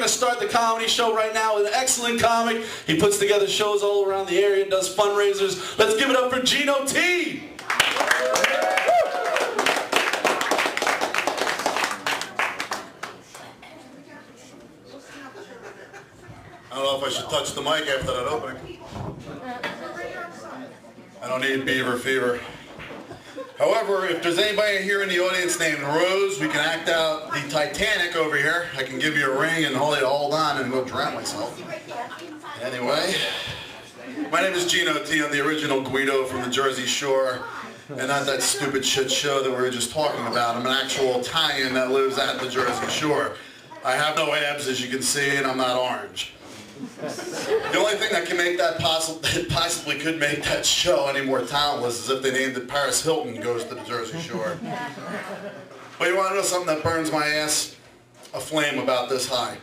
to start the comedy show right now with an excellent comic. He puts together shows all around the area and does fundraisers. Let's give it up for Gino T. I don't know if I should touch the mic after that opening. I don't need beaver fever. However, if there's anybody here in the audience named Rose, we can act out the Titanic over here. I can give you a ring and hold on and go drown myself. Anyway, my name is Gino T. I'm the original Guido from the Jersey Shore, and not that stupid shit show that we were just talking about. I'm an actual Italian that lives at the Jersey Shore. I have no abs, as you can see, and I'm not orange. The only thing that can make that possibly could make that show any more talentless is if they named it Paris Hilton Goes to the Jersey Shore. But you want to know something that burns my ass? A flame about this high.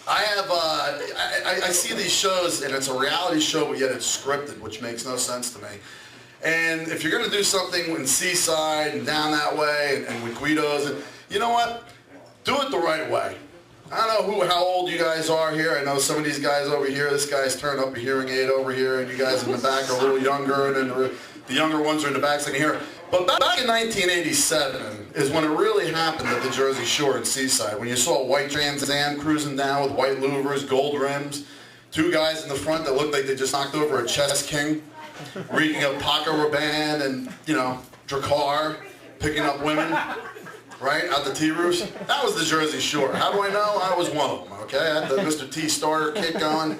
I see these shows and it's a reality show, but yet it's scripted, which makes no sense to me. And if you're going to do something in Seaside and down that way and with Guidos, and you know what? Do it the right way. I don't know how old you guys are here. I know some of these guys over here, this guy's turned up a hearing aid over here, and you guys in the back are a little younger, and then the younger ones are in the back so they can hear. But back in 1987 is when it really happened at the Jersey Shore in Seaside, when you saw a white Trans Am cruising down with white louvers, gold rims, two guys in the front that looked like they just knocked over a chess king, reeking of Paco Rabanne and, you know, Drakkar, picking up women. Right, out the tea roofs. That was the Jersey Shore. How do I know? I was one of them, okay? I had the Mr. T starter kit going.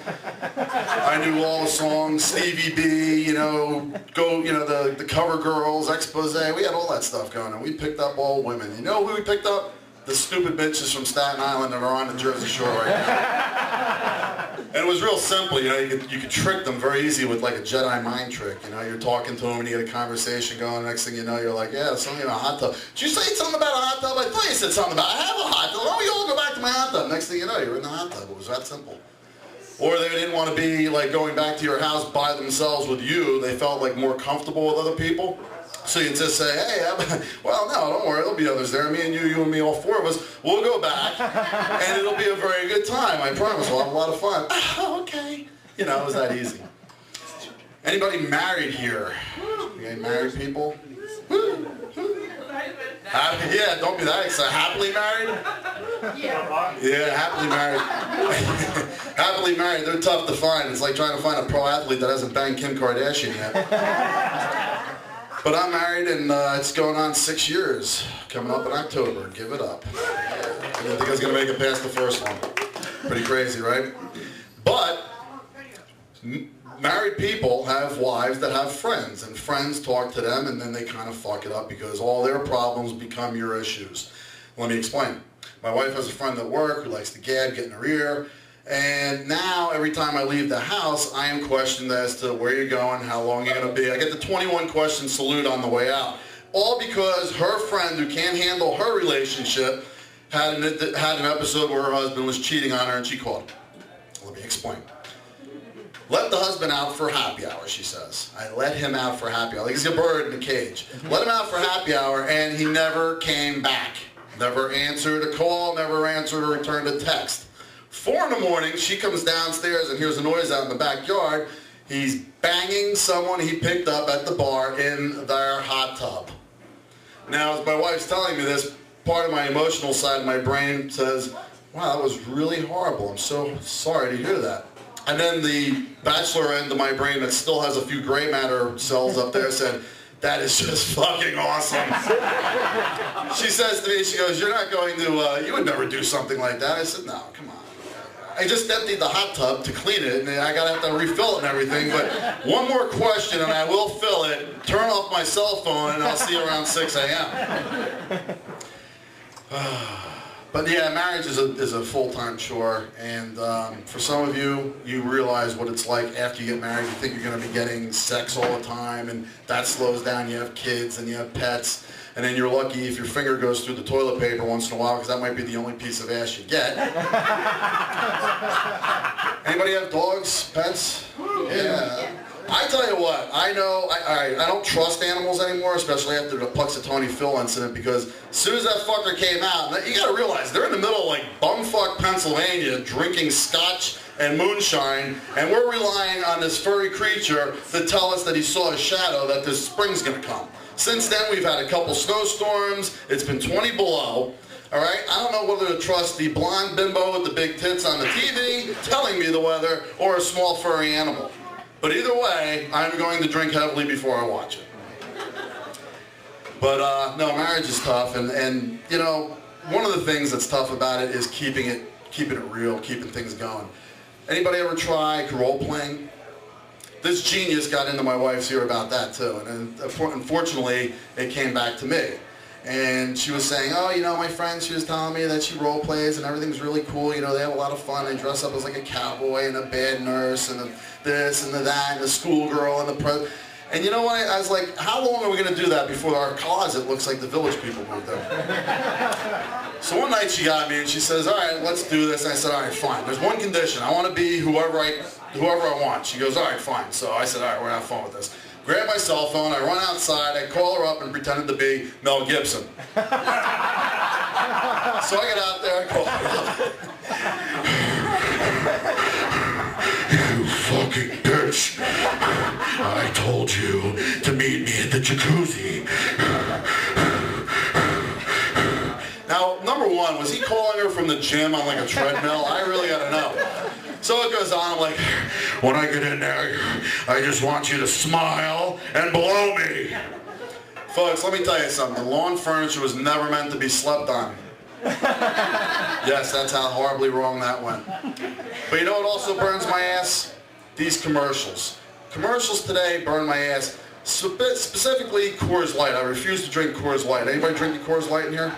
I knew all the songs, Stevie B, you know, the Cover Girls, Expose. We had all that stuff going, and we picked up all women. You know who we picked up? The stupid bitches from Staten Island that are on the Jersey Shore right now. And it was real simple, you know, you could trick them very easy with like a Jedi mind trick. You know, you're talking to them and you get a conversation going, next thing you know, you're like, yeah, something in a hot tub. Did you say something about a hot tub? I thought you said something about, I have a hot tub. Why don't we all go back to my hot tub? Next thing you know, you're in the hot tub. It was that simple. Or they didn't want to be like going back to your house by themselves with you. They felt like more comfortable with other people. So you just say, hey, well, no, don't worry, there'll be others there. Me and you and me, all four of us, we'll go back, and it'll be a very good time. I promise, we'll have a lot of fun. Oh, okay. You know, it was that easy. Anybody married here? You ain't married people? Yeah, don't be that excited. Happily married? Yeah, happily married. Happily married, they're tough to find. It's like trying to find a pro athlete that hasn't banged Kim Kardashian yet. But I'm married and it's going on 6 years. Coming up in October. Give it up. I didn't think I was going to make it past the first one. Pretty crazy, right? But married people have wives that have friends, and friends talk to them and then they kind of fuck it up because all their problems become your issues. Let me explain. My wife has a friend at work who likes to gab, get in her ear. And now, every time I leave the house, I am questioned as to where you're going, how long you're going to be. I get the 21 question salute on the way out. All because her friend, who can't handle her relationship, had an episode where her husband was cheating on her and she caught him. Let me explain. Let the husband out for happy hour, she says. I let him out for happy hour. Like he's a bird in a cage. Let him out for happy hour, and he never came back. Never answered a call, never answered or returned a text. 4 in the morning, she comes downstairs and hears a noise out in the backyard. He's banging someone he picked up at the bar in their hot tub. Now, as my wife's telling me this, part of my emotional side of my brain says, wow, that was really horrible. I'm so sorry to hear that. And then the bachelor end of my brain that still has a few gray matter cells up there said, that is just fucking awesome. She says to me, she goes, you're not going to, you would never do something like that. I said, no, come on. I just emptied the hot tub to clean it, and I gotta have to refill it and everything, but one more question and I will fill it. Turn off my cell phone and I'll see you around 6 a.m. But yeah, marriage is a full-time chore, and for some of you, you realize what it's like after you get married. You think you're gonna be getting sex all the time, and that slows down. You have kids and you have pets. And then you're lucky if your finger goes through the toilet paper once in a while, because that might be the only piece of ass you get. Anybody have dogs, pets? Yeah. I tell you what, I know, I don't trust animals anymore, especially after the Puxatawny Phil incident, because as soon as that fucker came out, you gotta realize, they're in the middle of like bumfuck Pennsylvania drinking scotch and moonshine, and we're relying on this furry creature to tell us that he saw a shadow that this spring's gonna come. Since then, we've had a couple snowstorms, it's been 20 below. All right, I don't know whether to trust the blonde bimbo with the big tits on the TV telling me the weather or a small furry animal. But either way, I'm going to drink heavily before I watch it. But no, marriage is tough, and you know, one of the things that's tough about it is keeping it real, keeping things going. Anybody ever try role playing? This genius got into my wife's ear about that too, and unfortunately, it came back to me. And she was saying, oh, you know, my friend, she was telling me that she role plays and everything's really cool. You know, they have a lot of fun. They dress up as like a cowboy and a bad nurse and this and the that and the schoolgirl and the And you know what? I was like, how long are we going to do that before our closet looks like the Village People moved in? So one night she got me and she says, all right, let's do this. And I said, all right, fine. There's one condition. I want to be whoever I want. She goes, all right, fine. So I said, all right, we're going to have fun with this. Grab my cell phone, I run outside, I call her up and pretended to be Mel Gibson. So I get out there, I call her up. You fucking bitch. I told you to meet me at the jacuzzi. Now, number one, was he calling her from the gym on like a treadmill? I really gotta know. So it goes on, I'm like, when I get in there, I just want you to smile and blow me. Folks, let me tell you something. Lawn furniture was never meant to be slept on. Yes, that's how horribly wrong that went. But you know what also burns my ass? These commercials. Commercials today burn my ass. Specifically, Coors Light. I refuse to drink Coors Light. Anybody drinking Coors Light in here?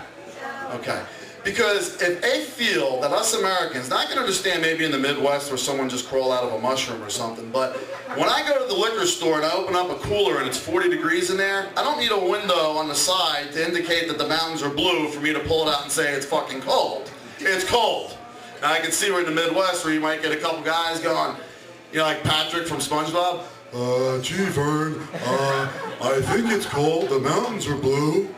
Okay. Because if they feel that us Americans, now I can understand maybe in the Midwest where someone just crawled out of a mushroom or something, but when I go to the liquor store and I open up a cooler and it's 40 degrees in there, I don't need a window on the side to indicate that the mountains are blue for me to pull it out and say it's fucking cold. It's cold. Now I can see we're in the Midwest where you might get a couple guys going, you know, like Patrick from SpongeBob. Gee, Vern, I think it's cold. The mountains are blue.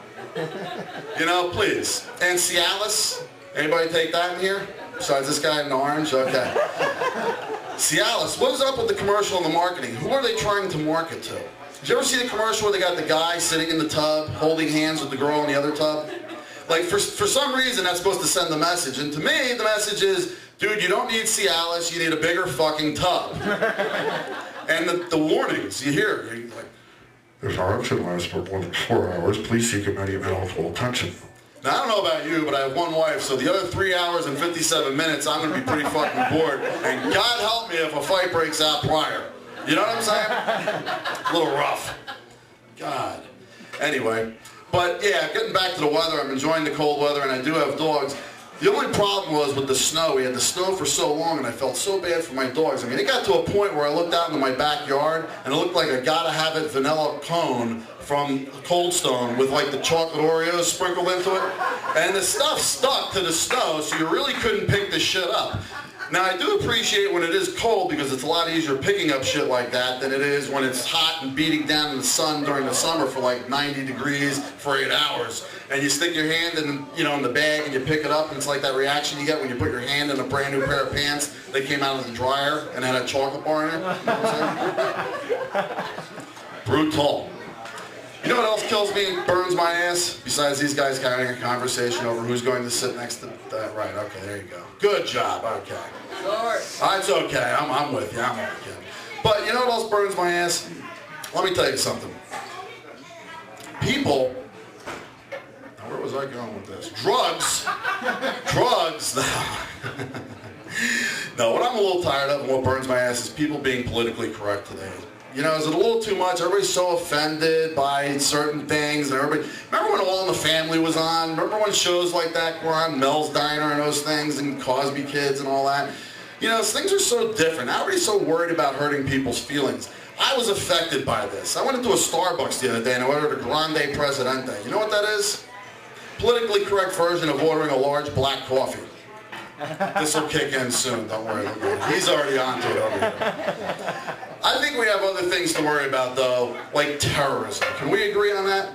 You know, please. And Cialis, anybody take that in here? Besides this guy in orange? Okay. Cialis, what is up with the commercial and the marketing? Who are they trying to market to? Did you ever see the commercial where they got the guy sitting in the tub, holding hands with the girl in the other tub? Like, for some reason, that's supposed to send the message. And to me, the message is, dude, you don't need Cialis, you need a bigger fucking tub. And the warnings, you hear, you're like, this should last for more than 4 hours. Please seek immediate medical attention. Now, I don't know about you, but I have one wife, so the other 3 hours and 57 minutes, I'm going to be pretty fucking bored. And God help me if a fight breaks out prior. You know what I'm saying? A little rough. God. Anyway, but yeah, getting back to the weather, I'm enjoying the cold weather, and I do have dogs. The only problem was with the snow. We had the snow for so long, and I felt so bad for my dogs. I mean, it got to a point where I looked out into my backyard, and it looked like a Gotta Have It vanilla cone from Cold Stone with like the chocolate Oreos sprinkled into it. And the stuff stuck to the snow, so you really couldn't pick the shit up. Now, I do appreciate when it is cold because it's a lot easier picking up shit like that than it is when it's hot and beating down in the sun during the summer for like 90 degrees for 8 hours. And you stick your hand in, you know, in the bag and you pick it up, and it's like that reaction you get when you put your hand in a brand new pair of pants. They came out of the dryer and had a chocolate bar in it. You know what I'm saying? Brutal. You know what else kills me and burns my ass? Besides these guys having a conversation over who's going to sit next to that. Right, okay, there you go. Good job, okay. It's okay, I'm with you, I'm with you. But you know what else burns my ass? Let me tell you something. People, now where was I going with this? Drugs. No, what I'm a little tired of and what burns my ass is people being politically correct today. You know, is it a little too much? Everybody's so offended by certain things, and everybody. Remember when All in the Family was on? Remember when shows like that were on, Mel's Diner and those things, and Cosby Kids and all that? You know, things are so different. Now everybody's so worried about hurting people's feelings. I was affected by this. I went into a Starbucks the other day and I ordered a Grande Presidente. You know what that is? Politically correct version of ordering a large black coffee. This will kick in soon, don't worry. He's already on to it over here. I think think we have other things to worry about, though, like terrorism. Can we agree on that?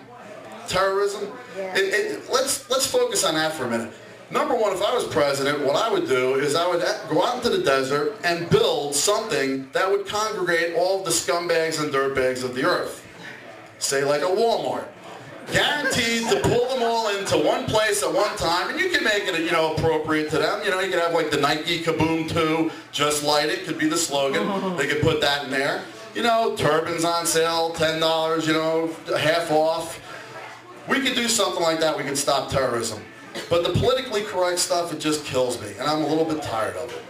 Terrorism? Yeah. Let's focus on that for a minute. Number one, if I was president, what I would do is I would go out into the desert and build something that would congregate all of the scumbags and dirtbags of the earth. Say like a Walmart. Guaranteed to pull them all into one place at one time, and you can make it, appropriate to them. You could have like the Nike Kaboom 2, just light it, could be the slogan. They could put that in there. Turbans on sale, $10, half off. We could do something like that. We could stop terrorism. But the politically correct stuff, it just kills me, and I'm a little bit tired of it.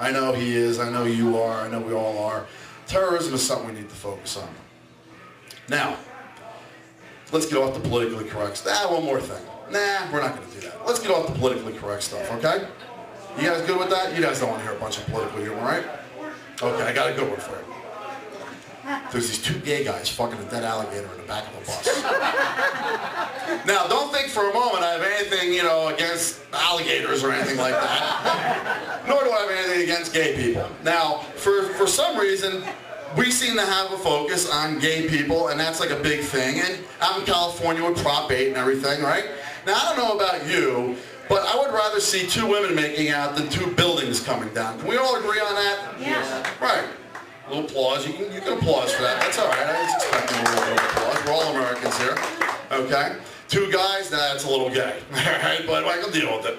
I know he is, I know you are, I know we all are. Terrorism is something we need to focus on. Now, let's get off the politically correct stuff. One more thing. Nah, we're not going to do that. Let's get off the politically correct stuff, okay? You guys good with that? You guys don't want to hear a bunch of political humor, right? Okay, I got a good one for you. There's these two gay guys fucking a dead alligator in the back of a bus. Now, don't think for a moment I have anything, against alligators or anything like that. Nor do I have anything against gay people. Now, for some reason, we seem to have a focus on gay people, and that's like a big thing. And out in California with Prop 8 and everything, right? Now, I don't know about you, but I would rather see two women making out than two buildings coming down. Can we all agree on that? Yeah. Right. A little applause. You can applause for that. That's all right. I was expecting a little bit of applause. We're all Americans here. Okay? Two guys, that's a little gay. All right? But I can deal with it.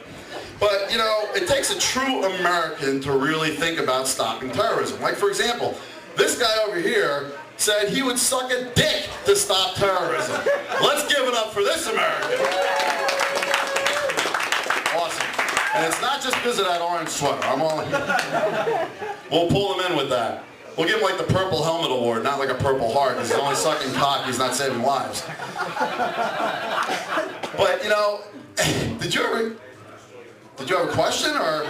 But, it takes a true American to really think about stopping terrorism. Like, for example, this guy over here said he would suck a dick to stop terrorism. Let's give it up for this American. Awesome. And it's not just because of that orange sweater. I'm all in. We'll pull him in with that. We'll give him like the Purple Helmet Award, not like a Purple Heart, because he's only sucking cock, he's not saving lives. But, did you have a question, or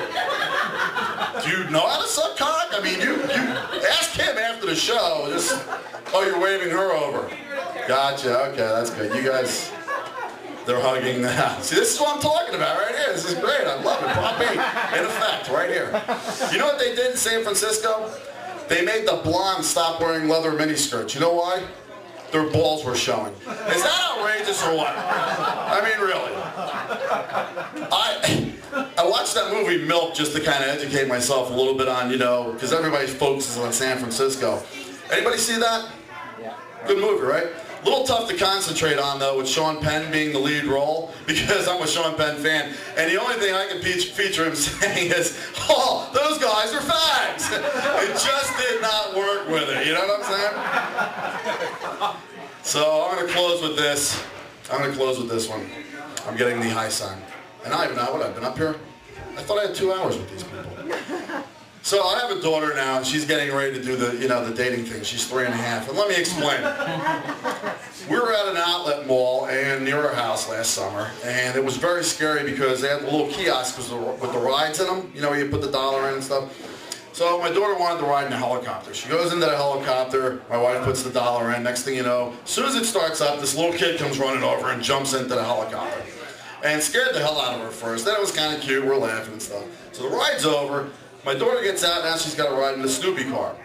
do you know how to suck cock? I mean, you ask him after the show. You're waving her over. Gotcha, okay, that's good. You guys, they're hugging now. See, this is what I'm talking about right here. This is great, I love it. Prop 8, in effect, right here. You know what they did in San Francisco? They made the blondes stop wearing leather miniskirts. You know why? Their balls were showing. Is that outrageous or what? I mean, really. I watched that movie Milk just to kind of educate myself a little bit on, because everybody focuses on San Francisco. Anybody see that? Yeah. Good movie, right? A little tough to concentrate on, though, with Sean Penn being the lead role, because I'm a Sean Penn fan, and the only thing I can feature him saying is, oh, those guys are fags. It just did not work with it, you know what I'm saying? So I'm going to close with this. One. I'm getting the high sign. And I don't even know what I've been up here. I thought I had 2 hours with these people. So I have a daughter now, and she's getting ready to do the dating thing. She's 3.5, and let me explain. We were at an outlet mall and near our house last summer, and it was very scary because they had the little kiosks with the rides in them. Where you put the dollar in and stuff. So my daughter wanted to ride in a helicopter. She goes into the helicopter. My wife puts the dollar in. Next thing you know, as soon as it starts up, this little kid comes running over and jumps into the helicopter, and scared the hell out of her first. Then it was kind of cute. We're laughing and stuff. So the ride's over. My daughter gets out, now she's got to ride in the Snoopy car.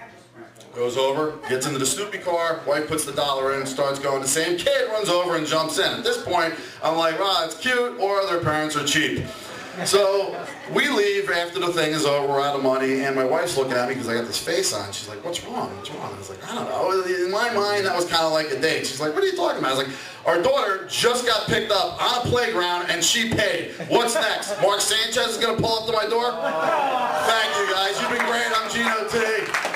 Goes over, gets into the Snoopy car, wife puts the dollar in, starts going. The same kid runs over and jumps in. At this point, I'm like, wow, it's cute, or their parents are cheap. So we leave after the thing is over, we're out of money, and my wife's looking at me because I got this face on. She's like, what's wrong? What's wrong? I was like, I don't know. In my mind, that was kind of like a date. She's like, what are you talking about? I was like, our daughter just got picked up on a playground, and she paid. What's next? Mark Sanchez is going to pull up to my door? Thank you, guys. You've been great. I'm Gino T.